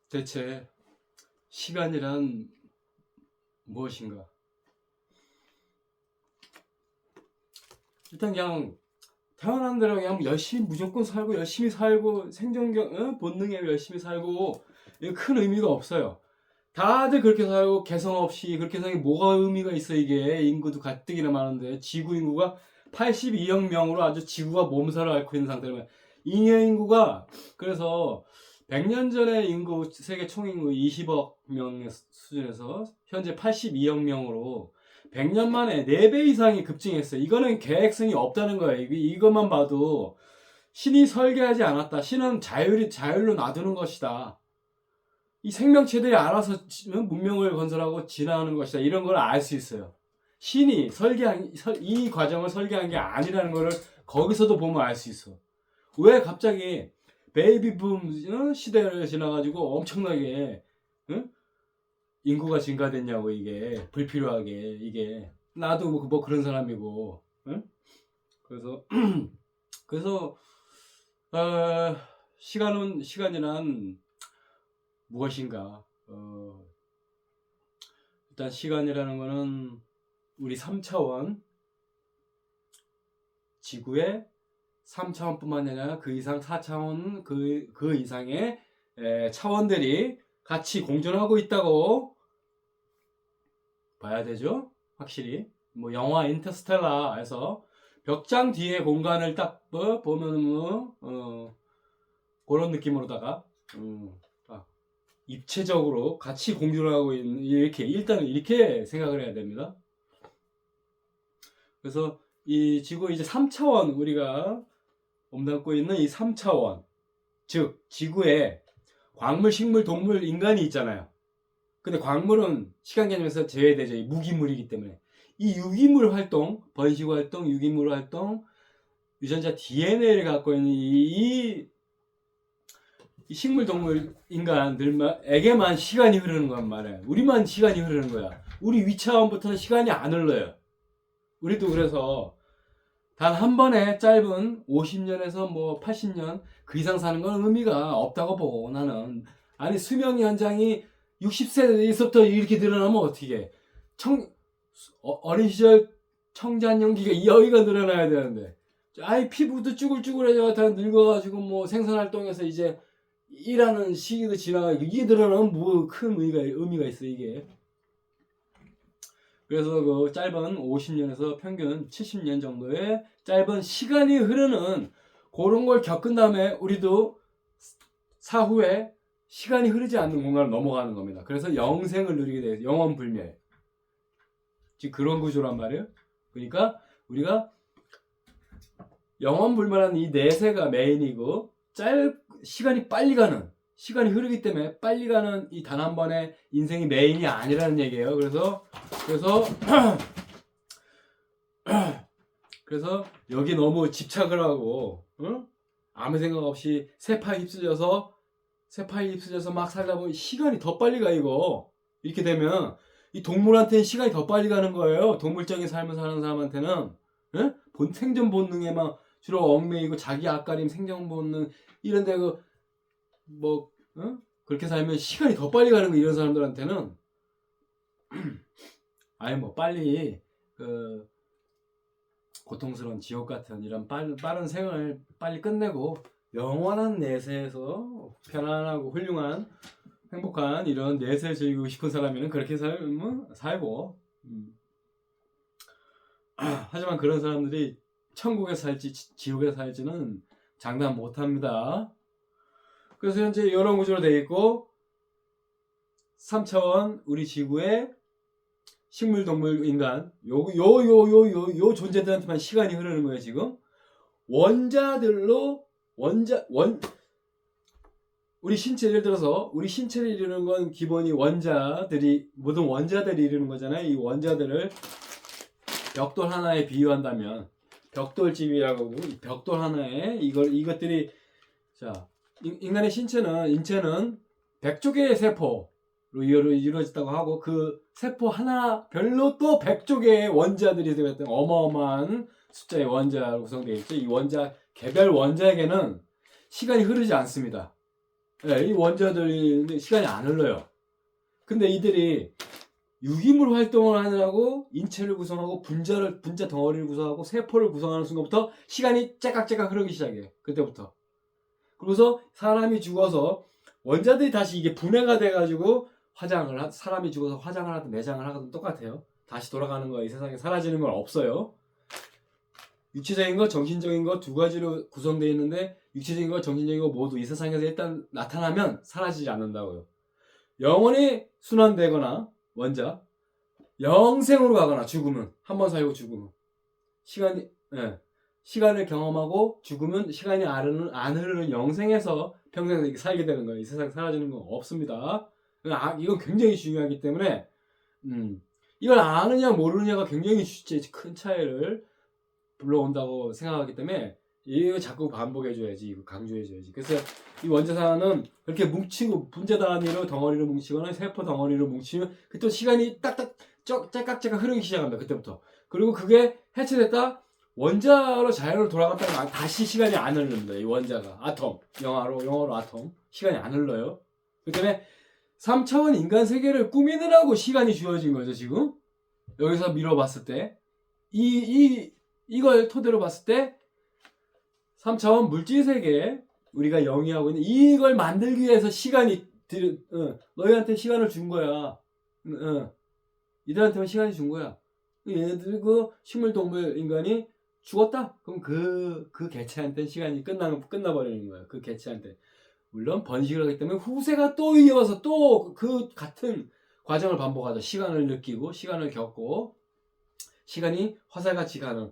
대체 시간이란 무엇인가? 일단 그냥 태어난 대로 그냥 열심히 무조건 살고 열심히 살고 생존 본능에 열심히 살고 이거 큰 의미가 없어요. 다들 그렇게 살고 개성 없이 그렇게 사는 게 뭐가 의미가 있어. 이게 인구도 가뜩이나 많은데 지구 인구가 82억 명으로 아주 지구가 몸살을 앓고 있는 상태라면 잉여 인구가 그래서 100년 전에 인구 세계 총인구 20억 명 수준에서 현재 82억 명으로 100년 만에 4배 이상이 급증했어요. 이거는 계획성이 없다는 거예요. 이것만 봐도 신이 설계하지 않았다. 신은 자율로 놔두는 것이다. 이 생명체들이 알아서 문명을 건설하고 진화하는 것이다. 이런 걸 알 수 있어요. 신이 이 과정을 설계한 게 아니라는 것을 거기서도 보면 알 수 있어. 왜 갑자기 베이비붐 시대를 지나가지고 엄청나게 인구가 증가됐냐고. 이게 불필요하게. 이게 나도 뭐 그런 사람이고. 그래서 시간이란 무엇인가? 일단 시간이라는 거는 우리 3차원 지구의 3차원뿐만 아니라 그 이상 4차원 그 이상의 차원들이 같이 공존하고 있다고 봐야 되죠. 확실히 뭐 영화 인터스텔라에서 벽장 뒤에 공간을 딱 보면은 그런 느낌으로다가 입체적으로 같이 공존하고 있는 일단은 이렇게 생각을 해야 됩니다. 그래서 이 지구 이제 3차원 우리가 몸담고 있는 이 3차원 즉 지구에 광물, 식물, 동물, 인간이 있잖아요. 근데 광물은 시간 개념에서 제외되죠. 이 무기물이기 때문에. 이 유기물 활동, 번식 활동, 유기물 활동, 유전자 DNA를 갖고 있는 이 식물, 동물, 인간들에게만 시간이 흐르는 건 말이에요. 우리만 시간이 흐르는 거야. 우리 위차원부터는 시간이 안 흘러요. 우리도 그래서 단 한 번에 짧은 50년에서 뭐 80년 그 이상 사는 건 의미가 없다고 보고 나는. 아니 수명 연장이 60세에서부터 이렇게 늘어나면 어떻게 어린 시절 청장 연기가 여기가 늘어나야 되는데 아이 피부도 쭈글쭈글해져 다 늙어가지고 뭐 생산활동에서 이제 일하는 시기도 지나가고 이게 늘어나면 뭐 큰 의미가 있어 이게. 그래서 그 짧은 50년에서 평균 70년 정도의 짧은 시간이 흐르는 그런 걸 겪은 다음에 우리도 사후에 시간이 흐르지 않는 공간을 넘어가는 겁니다. 그래서 영생을 누리게 돼요. 영원불멸. 지금 그런 구조란 말이에요. 그러니까 우리가 영원불멸한 이 내세가 메인이고 시간이 빨리 가는 시간이 흐르기 때문에 빨리 가는 이 단 한 번의 인생이 메인이 아니라는 얘기예요. 그래서 여기 너무 집착을 하고 아무 생각 없이 세파에 휩쓸려서 막 살다 보면 시간이 더 빨리 가. 이거 이렇게 되면 이 동물한테는 시간이 더 빨리 가는 거예요. 동물적인 삶을 사는 사람한테는 생존 본능에만 주로 얽매이고 자기 앞가림 생존 본능 이런데 그렇게 살면 시간이 더 빨리 가는 거. 이런 사람들한테는 아니 뭐 빨리 고통스러운 지옥 같은 이런 빠른 생을 빨리 끝내고 영원한 내세에서 편안하고 훌륭한 행복한 이런 내세를 즐기고 싶은 사람이면 그렇게 살고 하지만 그런 사람들이 천국에 살지 지옥에 살지는 장담 못합니다. 그래서 현재 이런 구조로 되어 있고 3차원 우리 지구의 식물, 동물, 인간 요 존재들한테만 시간이 흐르는 거예요. 지금 우리 신체 예를 들어서 우리 신체를 이루는 건 기본이 모든 원자들이 이루는 거잖아요. 이 원자들을 벽돌 하나에 비유한다면 벽돌집이라고 벽돌 하나에 이것들이 자 인간의 인체는 100조개의 세포로 이루어졌다고 하고 그 세포 하나 별로 또 100조개의 원자들이 되었던 어마어마한 숫자의 원자로 구성되어 있죠. 이 개별 원자에게는 시간이 흐르지 않습니다. 예, 이 원자들이 시간이 안 흘러요. 근데 이들이 유기물 활동을 하느라고 인체를 구성하고 분자 덩어리를 구성하고 세포를 구성하는 순간부터 시간이 째깍째깍 흐르기 시작해요. 그때부터. 그래서 사람이 죽어서 원자들이 다시 이게 분해가 돼가지고 사람이 죽어서 화장을 하든 내장을 하든 똑같아요. 다시 돌아가는 거, 이 세상에 사라지는 건 없어요. 육체적인 거, 정신적인 거 두 가지로 구성되어 있는데 육체적인 거, 정신적인 거 모두 이 세상에서 일단 나타나면 사라지지 않는다고요. 영원히 순환되거나 원자 영생으로 가거나 죽으면 한 번 살고 죽으면 시간을 경험하고 죽으면 시간이 안 흐르는 영생에서 평생 이렇게 살게 되는 거예요. 이 세상 사라지는 건 없습니다. 이건 굉장히 중요하기 때문에 이걸 아느냐 모르느냐가 굉장히 큰 차이를 불러온다고 생각하기 때문에 이거 자꾸 반복해줘야지, 이거 강조해줘야지. 그래서 이 원자산은 이렇게 뭉치고 분자 단위로 덩어리로 뭉치거나 세포 덩어리로 뭉치면 그때 시간이 딱딱 째깍째깍 흐르기 시작합니다. 그때부터. 그리고 그게 해체됐다 원자로 자연으로 돌아갔다가 다시 시간이 안 흐릅니다. 이 원자가 아톰, 영어로 아톰, 시간이 안 흘러요. 그 때문에 3차원 인간 세계를 꾸미느라고 시간이 주어진 거죠. 지금 여기서 밀어봤을 때 이걸 토대로 봤을 때 3차원 물질 세계 우리가 영위하고 있는 이걸 만들기 위해서 너희한테 시간을 준 거야. 이들한테만 시간이 준 거야. 얘네들 그 식물 동물 인간이 죽었다. 그럼 그 개체한테는 시간이 끝나버리는 거야. 그 개체한테. 물론 번식을 하기 때문에 후세가 또 이어서 또 그 같은 과정을 반복하죠. 시간을 느끼고 시간을 겪고 시간이 화살같이 가는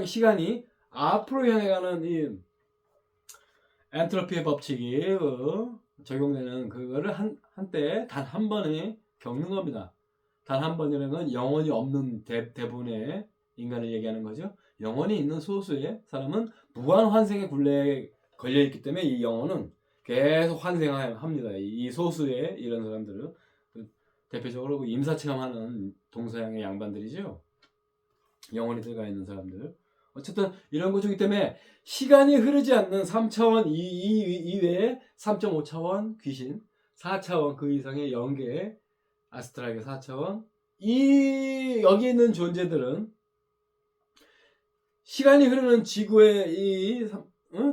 시간이 앞으로 향해 가는 이 엔트로피의 법칙이 적용되는 그거를 한때 단 한 번에 겪는 겁니다. 단 한 번이라는 건 영혼이 없는 대부분의 인간을 얘기하는 거죠. 영혼이 있는 소수의 사람은 무한 환생의 굴레에 걸려있기 때문에 이 영혼은 계속 환생합니다. 이 소수의 이런 사람들은 대표적으로 임사체험하는 동서양의 양반들이죠. 영혼이 들어가 있는 사람들. 어쨌든 이런 거주기 때문에 시간이 흐르지 않는 3차원 이외에 3.5차원 귀신, 4차원 그 이상의 영계, 아스트랄계 4차원 여기 있는 존재들은 시간이 흐르는 지구의 이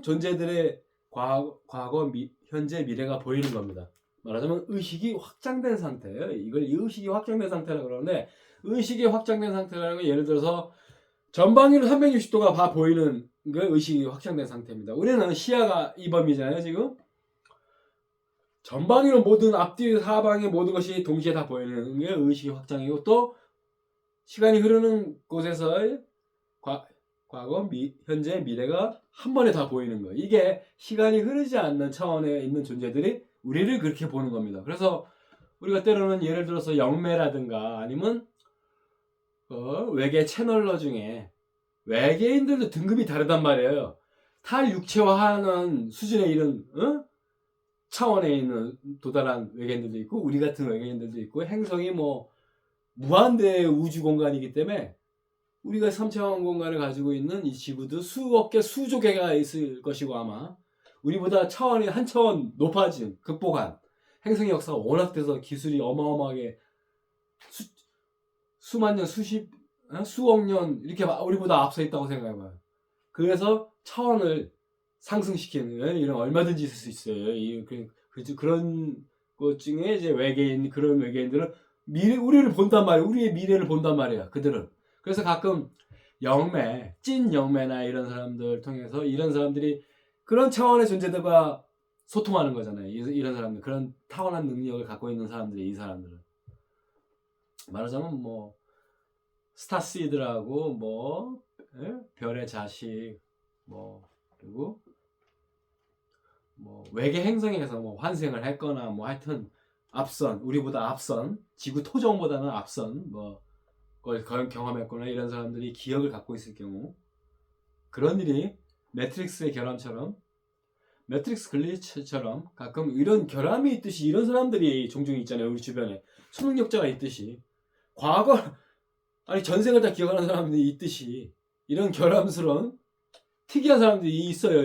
존재들의 과거, 현재, 미래가 보이는 겁니다. 말하자면 의식이 확장된 상태예요. 이걸 의식이 확장된 상태라고 그러는데 의식이 확장된 상태라는 건 예를 들어서 전방위로 360도가 다 보이는 게 의식이 확장된 상태입니다. 우리는 시야가 이 범위잖아요. 지금 전방위로 모든 앞뒤 사방의 모든 것이 동시에 다 보이는 게 의식이 확장이고 또 시간이 흐르는 곳에서의 과거, 현재, 미래가 한 번에 다 보이는 거예요. 이게 시간이 흐르지 않는 차원에 있는 존재들이 우리를 그렇게 보는 겁니다. 그래서 우리가 때로는 예를 들어서 영매라든가 아니면 외계 채널러 중에 외계인들도 등급이 다르단 말이에요. 탈육체화하는 수준에 이른 차원에 있는 도달한 외계인들도 있고 우리 같은 외계인들도 있고 행성이 무한대의 우주 공간이기 때문에 우리가 3차원 공간을 가지고 있는 이 지구도 수억 개, 수조 개가 있을 것이고 아마 우리보다 차원이 한 차원 높아진, 극복한 행성의 역사가 워낙 돼서 기술이 어마어마하게 수만 년, 수억 년 이렇게 우리보다 앞서 있다고 생각해봐요. 그래서 차원을 상승시키는 이런 얼마든지 있을 수 있어요. 그런 것 중에 이제 그런 외계인들은 우리를 본단 말이에요. 우리의 미래를 본단 말이야. 그들은. 그래서 가끔 찐 영매나 이런 사람들 통해서 이런 사람들이 그런 차원의 존재들과 소통하는 거잖아요. 이런 사람들, 그런 타고난 능력을 갖고 있는 사람들이 이 사람들은. 말하자면 스타시드라고 별의 자식 그리고 외계 행성에서 환생을 했거나 하여튼 우리보다 앞선 지구 토종보다는 앞선 그걸 경험했거나 이런 사람들이 기억을 갖고 있을 경우 그런 일이 매트릭스 글리치처럼 가끔 이런 결함이 있듯이 이런 사람들이 종종 있잖아요. 우리 주변에 초능력자가 있듯이 전생을 다 기억하는 사람들이 있듯이 이런 결함스러운 특이한 사람들이 있어요.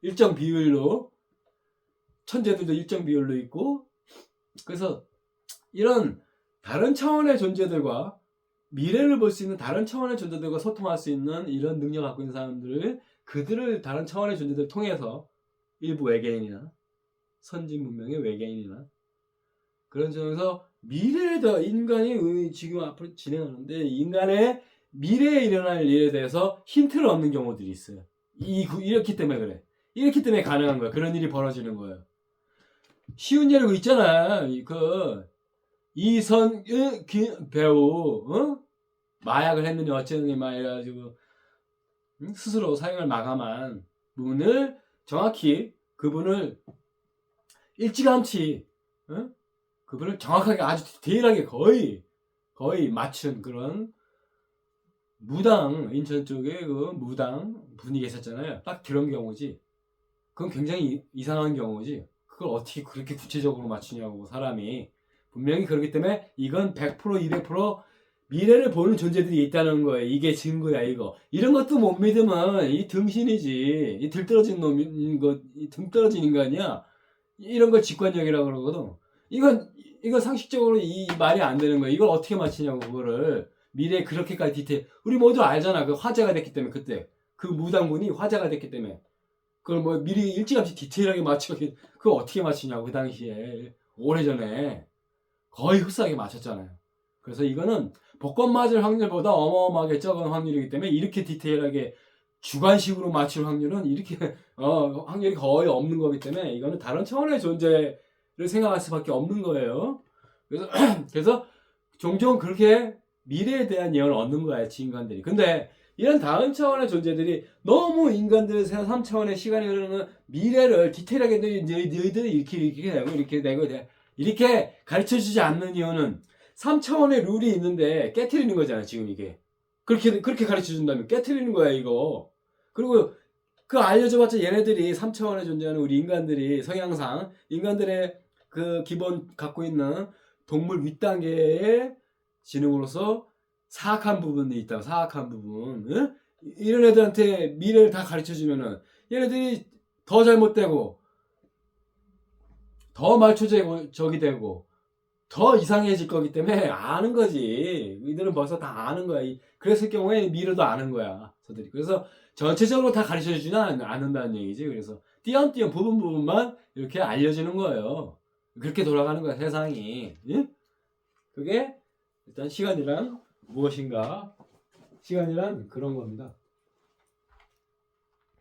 일정 비율로 천재들도 일정 비율로 있고, 그래서 이런 다른 차원의 존재들과 미래를 볼 수 있는 다른 차원의 존재들과 소통할 수 있는 이런 능력을 갖고 있는 사람들을, 그들을 다른 차원의 존재들을 통해서 일부 외계인이나 선진 문명의 외계인이나 그런 점에서 미래에 더 인간이 지금 앞으로 진행하는데 인간의 미래에 일어날 일에 대해서 힌트를 얻는 경우들이 있어요. 이렇기 때문에 그래. 이렇기 때문에 가능한 거야. 그런 일이 벌어지는 거예요. 쉬운 예로 있잖아. 이선 배우, 마약을 했느니 어쩌느니 막 해가지고 스스로 사형을 마감한 분을 정확히 그분을 일찌감치, 그분을 정확하게 아주 디테일하게 거의 맞춘 그런 무당, 인천 쪽에 그 무당 분이 계셨잖아요. 딱 그런 경우지. 그건 굉장히 이상한 경우지. 그걸 어떻게 그렇게 구체적으로 맞추냐고, 사람이. 분명히 그렇기 때문에 이건 100%, 200% 미래를 보는 존재들이 있다는 거예요. 이게 증거야, 이거. 이런 것도 못 믿으면 이 등신이지. 이 들떨어진 놈인 거, 이 등떨어진 인간이야. 이런 걸 직관력이라고 그러거든. 이건 상식적으로 이 말이 안 되는 거야. 이걸 어떻게 맞히냐고, 그거를. 미래에 그렇게까지 디테일. 우리 모두 알잖아. 그 화제가 됐기 때문에, 그때. 그 무당분이 화제가 됐기 때문에. 그걸 뭐 미리 일찌감치 디테일하게 맞추기, 그거 어떻게 맞히냐고, 그 당시에. 오래전에. 거의 흡사하게 맞췄잖아요. 그래서 이거는 복권 맞을 확률보다 어마어마하게 적은 확률이기 때문에 이렇게 디테일하게 주관식으로 맞출 확률은 이렇게 확률이 거의 없는 거기 때문에 이거는 다른 차원의 존재를 생각할 수밖에 없는 거예요. 그래서 그래서 종종 그렇게 미래에 대한 예언을 얻는 거야, 지인간들이. 근데 이런 다른 차원의 존재들이 너무 인간들의 3차원의 시간이 흐르는 미래를 디테일하게 너희들이 이렇게 되고 이렇게 되고 이렇게 가르쳐주지 않는 이유는 3차원의 룰이 있는데 깨트리는 거잖아, 지금 이게. 그렇게 가르쳐준다면 깨트리는 거야, 이거. 그리고 그 알려줘봤자 얘네들이 3차원에 존재하는 우리 인간들이 성향상 인간들의 그 기본 갖고 있는 동물 윗단계의 지능으로서 사악한 부분이 있다. 사악한 부분. 응? 이런 애들한테 미래를 다 가르쳐주면은 얘네들이 더 잘못되고 더 말초적이 되고 더 이상해질 거기 때문에 아는 거지. 이들은 벌써 다 아는 거야. 그랬을 경우에 미래도 아는 거야, 저들이. 그래서 전체적으로 다 가르쳐주지는 않는다는 얘기지. 그래서 띄엄띄엄 부분만 이렇게 알려주는 거예요. 그렇게 돌아가는 거야, 세상이. 응? 그게 일단 시간이란 무엇인가? 시간이란 그런 겁니다.